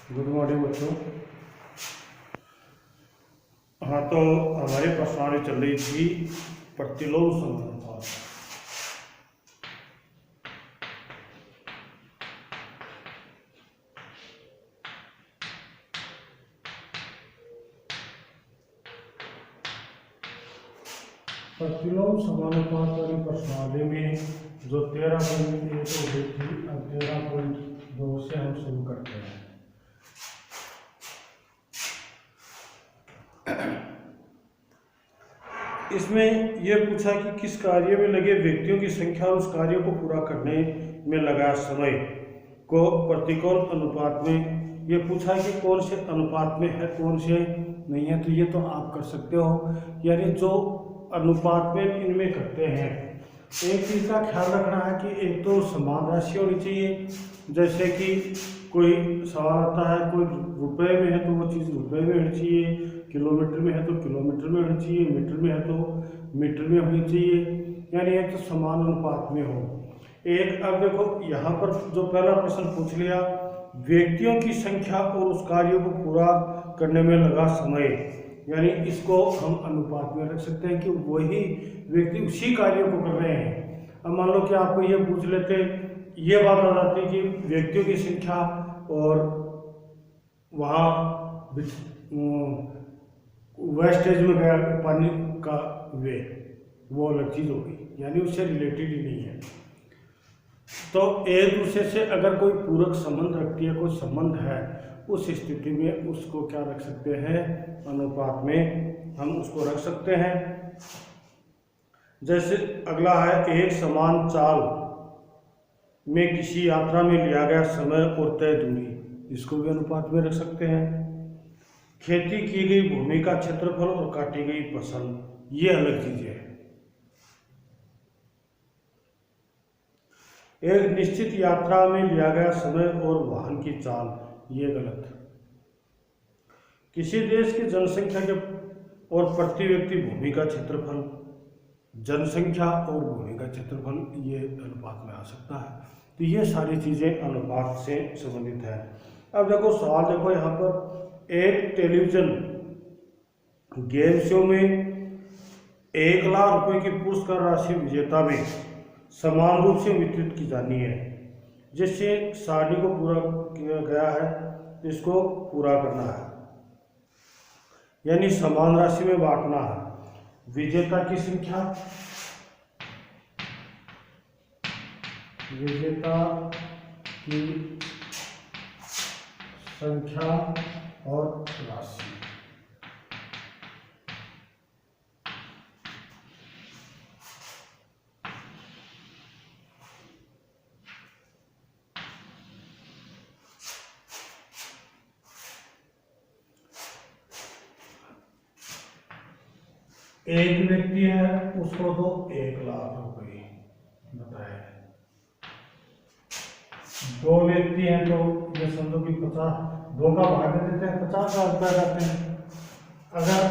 Good morning बच्चों। हाँ, तो हमारी प्रश्नावली चल रही थी प्रतिलोम समानुपात। प्रतिलोम समानुपात वाली प्रश्नावली में जो 13.1 हो गई थी, अब 13.2 से हम शुरू करते हैं। इसमें यह पूछा कि किस कार्य में लगे व्यक्तियों की संख्या और उस कार्य को पूरा करने में लगा समय को प्रतिकूल अनुपात में, ये पूछा है कि कौन से अनुपात में है कौन से नहीं है। तो ये तो आप कर सकते हो, यानी जो अनुपात में इनमें करते हैं। एक चीज़ का ख्याल रखना है कि एक तो समान राशि होनी चाहिए, जैसे कि कोई सवाल आता है कोई रुपए में है तो वो चीज़ रुपए में होनी चाहिए, किलोमीटर में है तो किलोमीटर में होनी चाहिए, मीटर में है तो मीटर में होनी चाहिए, यानी एक तो समान अनुपात में हो। एक अब देखो यहाँ पर जो पहला प्रश्न पूछ लिया, व्यक्तियों की संख्या और उस कार्य को पूरा करने में लगा समय, यानी इसको हम अनुपात में रख सकते हैं कि वही व्यक्ति उसी कार्य को कर रहे हैं। अब मान लो कि आपको ये पूछ लेते, ये बात आ जाती कि व्यक्तियों की संख्या और वहाँ वेस्टेज में गया पानी का वे, वो अलग चीज़ हो गई, यानी उससे रिलेटेड ही नहीं है। तो एक दूसरे से अगर कोई पूरक संबंध रखती है, कोई संबंध है, उस स्थिति में उसको क्या रख सकते हैं, अनुपात में हम उसको रख सकते हैं। जैसे अगला है, एक समान चाल में किसी यात्रा में लिया गया समय और तय दूरी, इसको भी अनुपात में रख सकते हैं। खेती की गई भूमि का क्षेत्रफल और काटी गई फसल, ये अलग चीजें हैं। एक निश्चित यात्रा में लिया गया समय और वाहन की चाल, ये गलत। किसी देश की जनसंख्या के और प्रति व्यक्ति भूमि का क्षेत्रफल, जनसंख्या और भूमि का क्षेत्रफल, ये अनुपात में आ सकता है। तो ये सारी चीजें अनुपात से संबंधित है। अब देखो सवाल, देखो यहाँ पर एक टेलीविजन गेम शो में 1 लाख रुपए की पुरस्कार राशि विजेता में समान रूप से वितरित की जानी है, जिससे सारणी को पूरा किया गया है, इसको पूरा करना है, यानी समान राशि में बांटना है। विजेता की संख्या, विजेता की संख्या और राशि, एक व्यक्ति है उसको दो 1 लाख रुपए बताए, 2 व्यक्ति हैं तो ये समझो कि 50, 2 का भाग दे देते हैं, 50,000 रुपये जाते हैं। अगर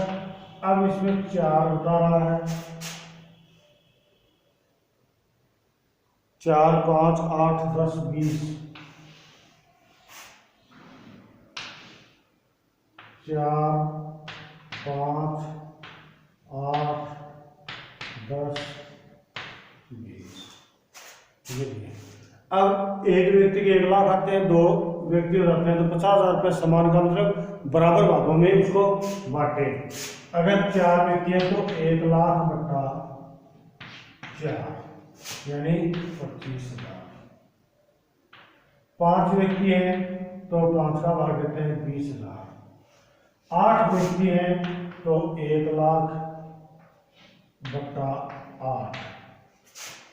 अब इसमें 4 बता रहा है, 4, 5, 8, 10, 20, 4, 5, 8, 10, 20, ये भी है। अब एक व्यक्ति के 1 लाख आते हैं, 2 व्यक्ति हो जाते हैं, तो 50,000 रुपये समान का मतलब बराबर भागों में उसको बांटे। अगर 4 व्यक्ति हैं तो 1 लाख बटा 4, यानी 25,000। 5 व्यक्ति हैं तो 5 का भाग देते हैं 20,000। 8 व्यक्ति हैं तो 1 लाख बटा 8,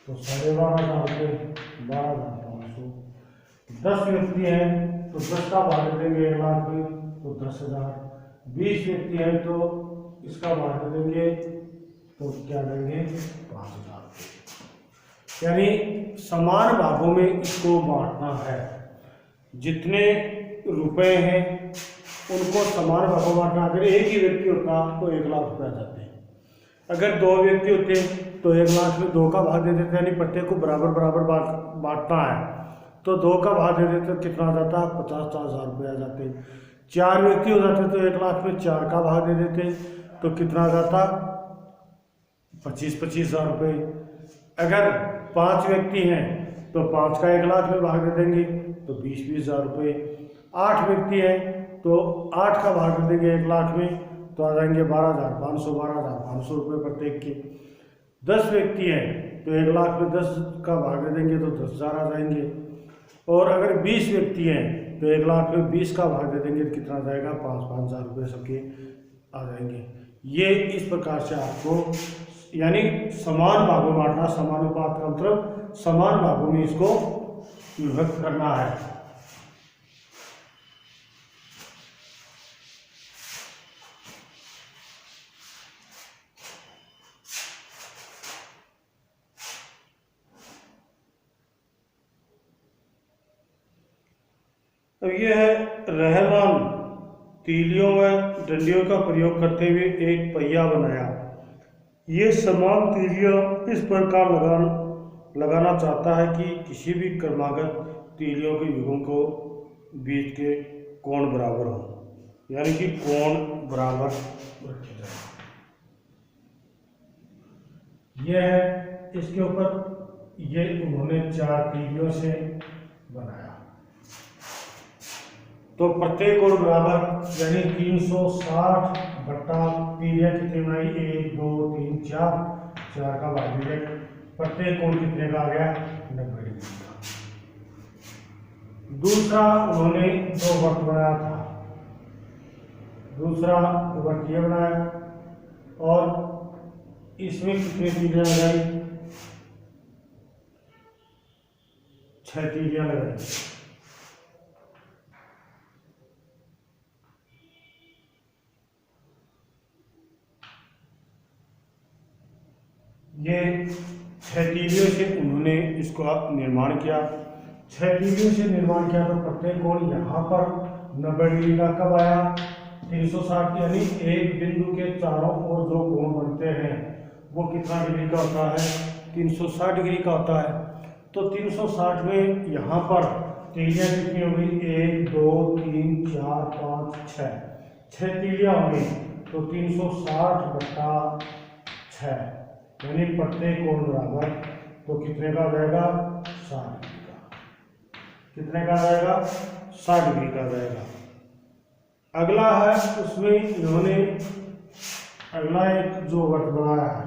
तो 12,500 रुपये, 12,500। 10 व्यक्ति हैं तो 10 का भाग देंगे 1 लाख में, तो 10,000। 20 व्यक्ति हैं तो इसका भाग देंगे तो क्या देंगे, 5,000। यानी समान भागों में इसको बांटना है। जितने रुपए हैं उनको समान भागों में बांटना। अगर एक ही व्यक्ति होता तो 1 लाख रुपये आ जाते हैं, अगर 2 व्यक्ति होते तो 1 लाख में 2 का भाग दे देते हैं, यानी प्रत्येक को बराबर बराबर बांटना है। तो 2 का भाग दे देते तो कितना आ जाता, 50,000 रुपये आ जाते। 4 व्यक्ति हो जाते तो 1 लाख में 4 का भाग दे देते तो कितना आ जाता, 25,000 रुपये। अगर 5 व्यक्ति हैं तो 5 का 1 लाख में भाग दे देंगे तो 20,000 रुपये। 8 व्यक्ति हैं तो 8 का भाग दे देंगे 1 लाख में तो आ जाएंगे 12,500 रुपये प्रत्येक के। 10 व्यक्ति हैं तो 1 लाख में 10 का भाग दे देंगे तो 10,000 आ जाएंगे। और अगर 20 व्यक्ति हैं तो 1 लाख में 20 का भाग दे देंगे तो कितना आ जाएगा, 5,000 रुपये सबके आ जाएंगे। ये इस प्रकार से आपको यानी समान भागों में बांटना, समानुपात का मतलब समान भागों में इसको विभक्त करना है। अब ये है रहमान तीलियों व डंडियों का प्रयोग करते हुए एक पहिया बनाया। ये समान तीलियां इस प्रकार लगाना चाहता है कि किसी भी क्रमागत तीलियों के युगों को बीच के कोण बराबर हो, यानी कि कोण बराबर रखे जाए। यह है इसके ऊपर ये उन्होंने 4 तीलियों से बनाया। तो प्रत्येक कोण बराबर यानी 360 बट्टा तीलियां कितनी बनाई, 1 2 3 4, 4 का भाग दे प्रत्येक कोण कितने का आ गया, 90 डिग्री का। दूसरा उन्होंने 2 वक्र बनाया था, दूसरा वक्र ये बनाया और इसमें कितनी तीलियां लगाई, 6 तीलियां लगाई। ये 6 तीलियों से उन्होंने इसको निर्माण किया। 6 तीलियों से निर्माण किया तो प्रत्येक कोण यहाँ पर 90 डिग्री का कब आया, 360, यानी एक बिंदु के चारों ओर जो कोण बनते हैं वो कितना डिग्री का होता है, 360 डिग्री का होता है। तो 360 में यहाँ पर तीलियां कितनी होगी, 1 2 3 4 5 6, 6 तीलियां होंगी तो 360 बट्टा 6 यानी प्रत्येक कोण बराबर तो कितने का आ जाएगा, 60 डिग्री का। कितने का आ जाएगा, 60 डिग्री का आ जाएगा। अगला है उसमें इन्होंने अगला एक जो वक्र बनाया है,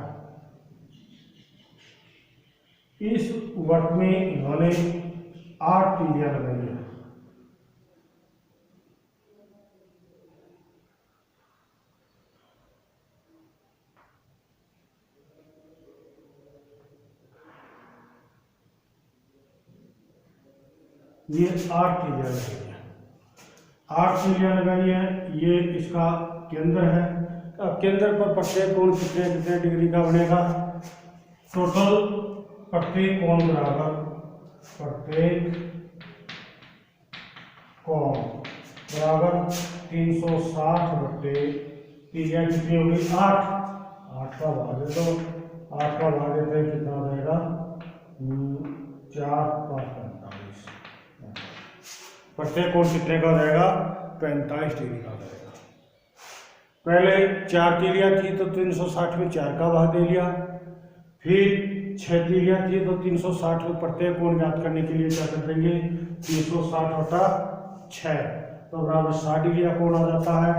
इस वक्र में इन्होंने 8 तीलियां लगाई है। ये 8 तीलियां लगाई है, 8 तीलियां लगाई है। ये इसका केंद्र है। अब केंद्र पर प्रत्येक कोण कितने कितने डिग्री का बनेगा, टोटल प्रत्येक कोण बराबर प्रत्येक कोण बराबर 360 बट्टे तीलियां कितनी होगी, 8, 8 का भाग दे दो, 8 का भाग देते हैं कितना आ जाएगा, 4 5 45। प्रत्येक कोण कितने का हो जाएगा, 45 डिग्री का हो जाएगा। पहले 4 तीलियां थी तो 360 में 4 का भाग दे लिया, फिर 6 तीलियां थी तो 360 में प्रत्येक कोण ज्ञात करने के लिए क्या कर देंगे, 360 बटा 6 तो बराबर 60 डिग्री का कोण आ जाता है।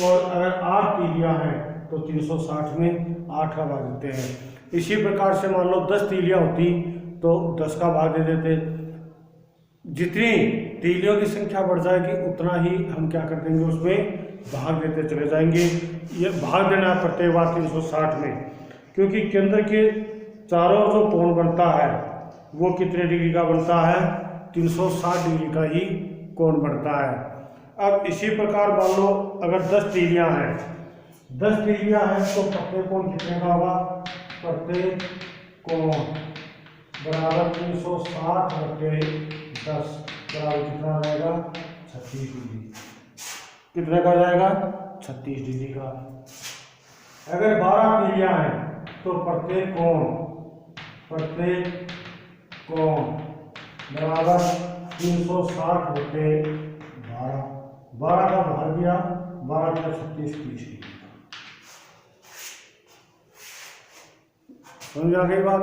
और अगर 8 तीलियां हैं तो 360 में 8 का भाग देते हैं। इसी प्रकार से मान लो 10 तीलियां होती तो 10 का भाग दे देते। जितनी तीलियों की संख्या बढ़ जाएगी उतना ही हम क्या कर देंगे, उसमें भाग देते चले जाएंगे। ये भाग देना प्रत्येक बार 360 में, क्योंकि केंद्र के चारों जो कोण बनता है वो कितने डिग्री का बनता है, 360 डिग्री का ही कोण बनता है। अब इसी प्रकार मान लो अगर 10 तीलियां हैं, 10 तीलियां हैं तो प्रत्येक कोण कितने का होगा, प्रत्येक कोण बराबर 360 बटे 10 बराबर कितना आ जाएगा, 36 डिग्री। कितने का जाएगा, 36 डिग्री का। अगर 12 तीलियां हैं तो प्रत्येक कोण बराबर 360 बटे 12, 12 का भाग दिया, 12 का 36, 30। समझ आ गई बात?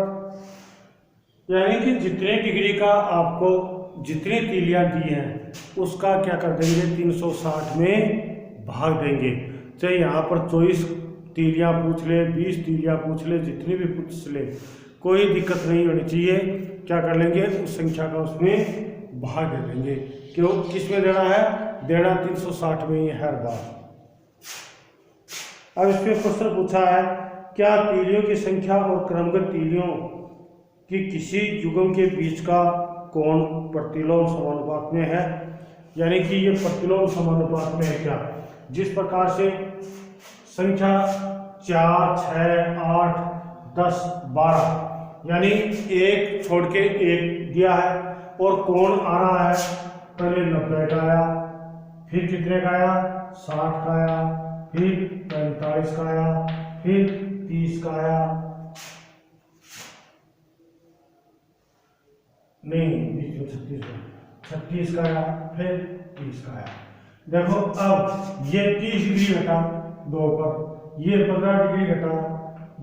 यानी कि जितने डिग्री का आपको जितनी तीलियां दी हैं उसका क्या कर देंगे, 360 में भाग देंगे। चाहे यहाँ पर 24 तीलियां पूछ ले, 20 तीलियां पूछ ले, जितनी भी पूछ ले, कोई दिक्कत नहीं होनी चाहिए। क्या कर लेंगे, उस संख्या का उसमें भाग दे देंगे। क्यों, किस में देना है, देना 360 में ही हर बार। अब इसमें प्रश्न पूछा है, क्या तीलियों की संख्या और क्रमगत तीलियों कि किसी युग्म के बीच का कोण प्रतिलोम समानुपात में है। यानी कि ये प्रतिलोम समानुपात में है। क्या, जिस प्रकार से संख्या 4, 6, 8, 10, 12 यानी एक छोड़ के एक दिया है और कोण आ रहा है, पहले 90 का आया, फिर कितने का आया, 60 का आया, फिर 45 का आया, फिर 30 का आया, नहीं बीच में 36 का आया, फिर 30 का आया। देखो अब ये 30 डिग्री घटा 2 पर, ये 15 डिग्री घटा,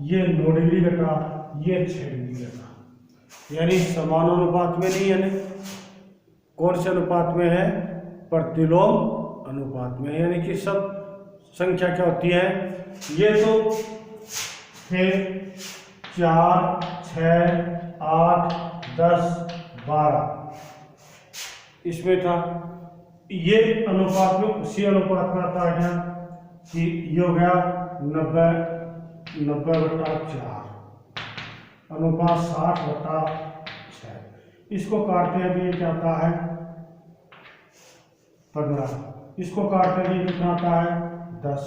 ये 9 डिग्री घटा, ये 6 डिग्री घटा। यानी समान अनुपात में नहीं है। कौन से अनुपात में है, प्रतिलोम अनुपात में। यानी कि सब संख्या क्या होती है, ये तो फिर 4, 6, 8, 10, 12 इसमें था, ये अनुपात में उसी अनुपात में आता है कि ये हो गया 90/4 अनुपात 60/6। इसको काटते हैं तो ये क्या आता है, 15। इसको काटते हैं कितना आता है, 10।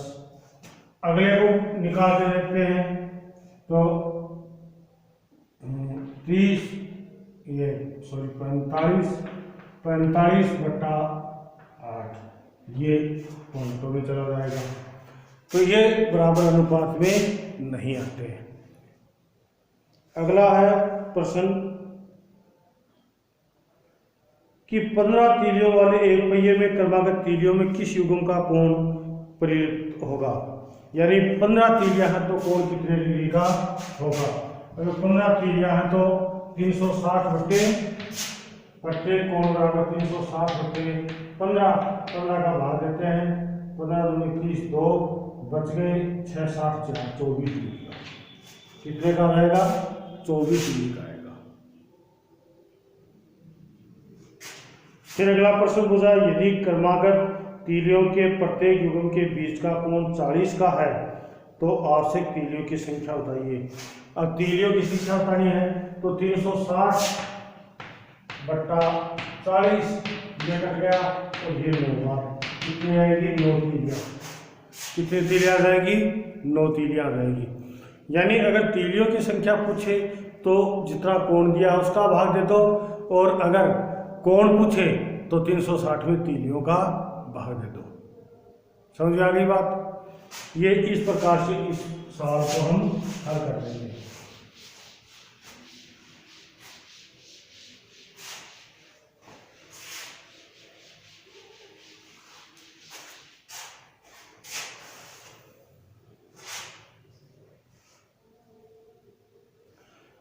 अगले को निकाल के देखते हैं तो 30 ये 45/8 ये पॉइंटों में चला जाएगा। तो ये बराबर अनुपात में नहीं आते हैं। अगला है प्रश्न कि 15 तीलियों वाले एक पहिए में क्रमागत तीलियों में किस युग्म का कोण परिवर्तित होगा। यानी 15 तीलियां हैं तो कोण कितने डिग्री का होगा। अगर 15 तीलियां हैं तो 360 बटे कोण बराबर 360 बटे 15, 15 का भाग देते हैं, 15 दूनी 30, 2 बच गए, 6, 7, 4, 24 डिग्री का। कितने का रहेगा, 24 डिग्री का आएगा। फिर अगला प्रश्न पूछा, यदि क्रमागत तीलियों के प्रत्येक युग्म के बीच का कोण 40 का है तो आवश्यक तीलियों की संख्या बताइए। अब तीलियों की संख्या बतानी है तो 360 बट्टा 40 ये कट गया और ये 9 कितनी आएगी, 9 तीलियां। कितनी तीलियां आ जाएगी, 9 तीलियां आ जाएगी। यानी अगर तीलियों की संख्या पूछे तो जितना कोण दिया उसका भाग दे दो, और अगर कोण पूछे तो 360 में तीलियों का भाग दे दो। समझ में आ गई बात। ये इस प्रकार से इस सवाल को हम हल कर देंगे।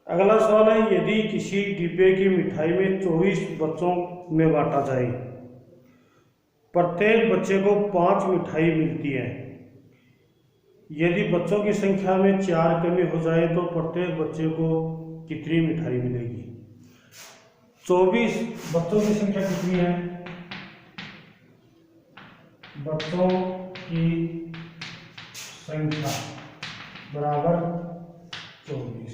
अगला सवाल है, यदि किसी डिब्बे की मिठाई में 24 बच्चों में बांटा जाए, प्रत्येक बच्चे को 5 मिठाई मिलती है, यदि बच्चों की संख्या में 4 कमी हो जाए तो प्रत्येक बच्चे को कितनी मिठाई मिलेगी। 24 बच्चों की संख्या कितनी है, बच्चों की संख्या बराबर 24,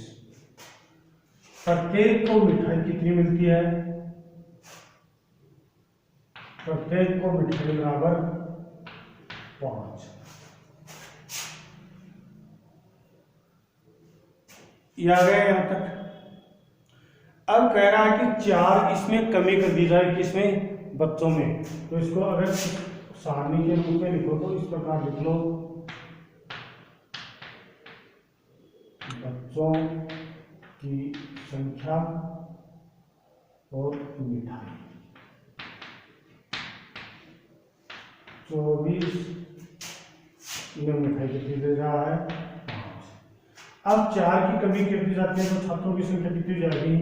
प्रत्येक को मिठाई कितनी मिलती है, प्रत्येक को मिठाई बराबर 5। ये आ गया यहां तक। अब कह रहा है कि 4 इसमें कमी कर दी जाए, किसमें, बच्चों में। तो इसको अगर सारणी के रूप में लिखो तो इस प्रकार लिख लो, बच्चों की संख्या और मिठाई। 24 में मिठाई कितनी दे रहा है 5। अब 4 की कमी करती जाती है तो छात्रों की संख्या कितनी हो जाएगी,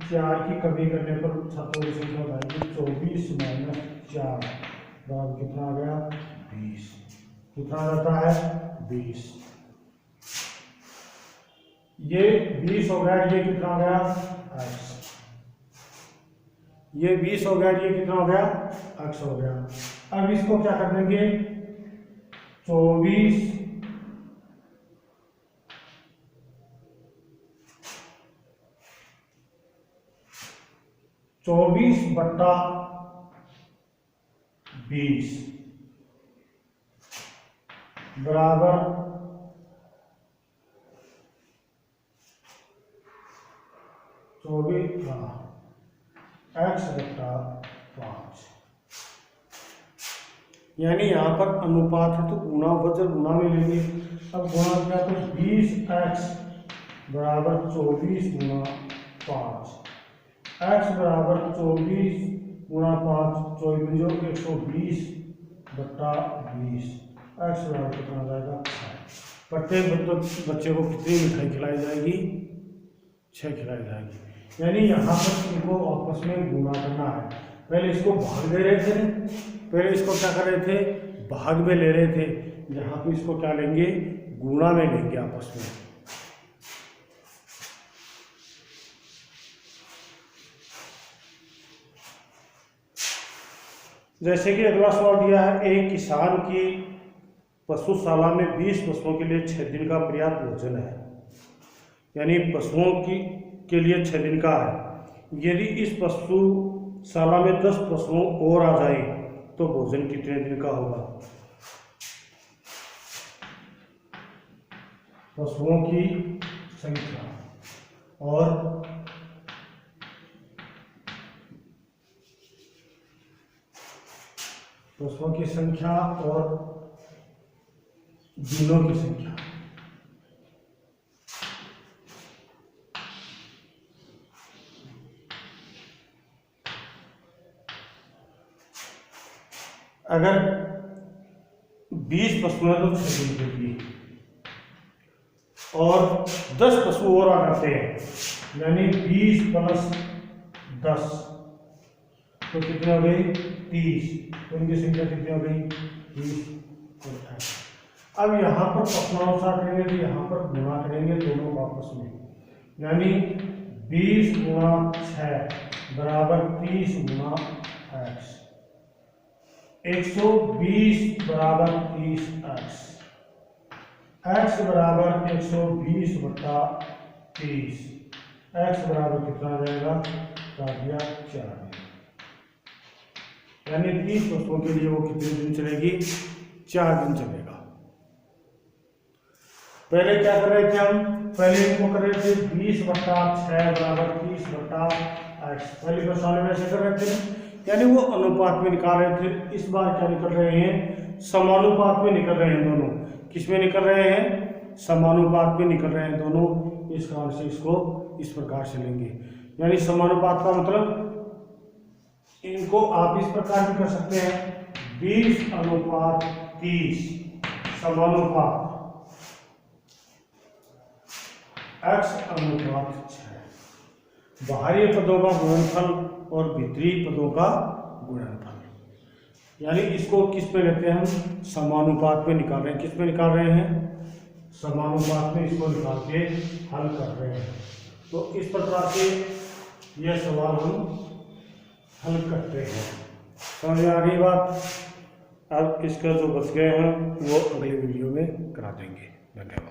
4 की कमी करने पर छात्रों की संख्या हो जाएगी 24 माइनस 4 बराबर कितना आ गया 20। कितना रहता है 20। ये 20 हो गया, ये कितना हो गया x, ये 20 हो गया, ये कितना हो गया x हो गया। अब इसको क्या कर देंगे 24 बट्टा 20 बराबर 24 x बट्टा 5। यानी यहाँ पर अनुपात है तो गुणा वजन गुणा में लेंगे। अब गुणा किया तो 20x बराबर 24 गुणा 5, x बराबर 24 गुणा 5, 24 120 बट्टा 20, x बराबर कितना आ जाएगा 6। प्रत्येक बच्चे को कितनी मिठाई खिलाई जाएगी 6 खिलाई जाएगी। यानी यहाँ पर इनको आपस में गुणा करना है। पहले इसको भाग दे रहे थे, पहले इसको क्या कर रहे थे भाग में ले रहे थे, यहाँ पे इसको क्या लेंगे गुणा में लेंगे आपस में। जैसे कि अगला सवाल दिया है, एक किसान की पशुशाला में 20 पशुओं के लिए 6 दिन का पर्याप्त भोजन है। यानी पशुओं के लिए 6 दिन का है। यदि इस पशुशाला में 10 पशुओं और आ जाए तो भोजन कितने दिन का होगा। पशुओं की संख्या और पशुओं की संख्या और दिनों की संख्या। अगर 20 पशु हैं तो 6 दिन के लिए और 10 पशु और आ जाते हैं, यानी 20 प्लस 10 तो कितने हो गई 30। तो इनकी संख्या कितनी हो गई 30 और 28। अब यहाँ पर पक्षानुसार करेंगे तो यहाँ पर गुणा करेंगे दोनों आपस में, यानी 20 गुणा 6 बराबर 30 गुणा x, 120 बराबर 30x, x बराबर 120 बटा 30, x बराबर कितना आ जाएगा 4। यानी 30 पशुओं के लिए वो कितने दिन चलेगी 4 दिन चलेगा। पहले क्या कर रहे थे हम, पहले इनको कर रहे थे 20 बट्टा 6 बराबर 30 बट्टा x, पहले प्रश्न में ऐसे कर रहे थे, यानी वो अनुपात में निकाल रहे थे। इस बार क्या निकल रहे हैं समानुपात में निकल रहे हैं दोनों। किस में निकल रहे हैं समानुपात में निकल रहे हैं दोनों। इस कारण से इसको इस प्रकार से लेंगे, यानी समानुपात का मतलब इनको आप इस प्रकार भी कर सकते हैं 20:30 समानुपात x/6। बाहरी पदों का गुणनफल और भीतरी पदों का गुणनफल, यानी इसको किस पे लेते हैं हम समानुपात में निकाल रहे हैं। किस पे निकाल रहे हैं समानुपात में, इसको निकाल के हल कर रहे हैं। तो इस प्रकार से यह सवाल हम हल करते हैं। समझ में आ रही बात। अब इसका जो बच गए हैं वो अगले वीडियो में करा देंगे। धन्यवाद।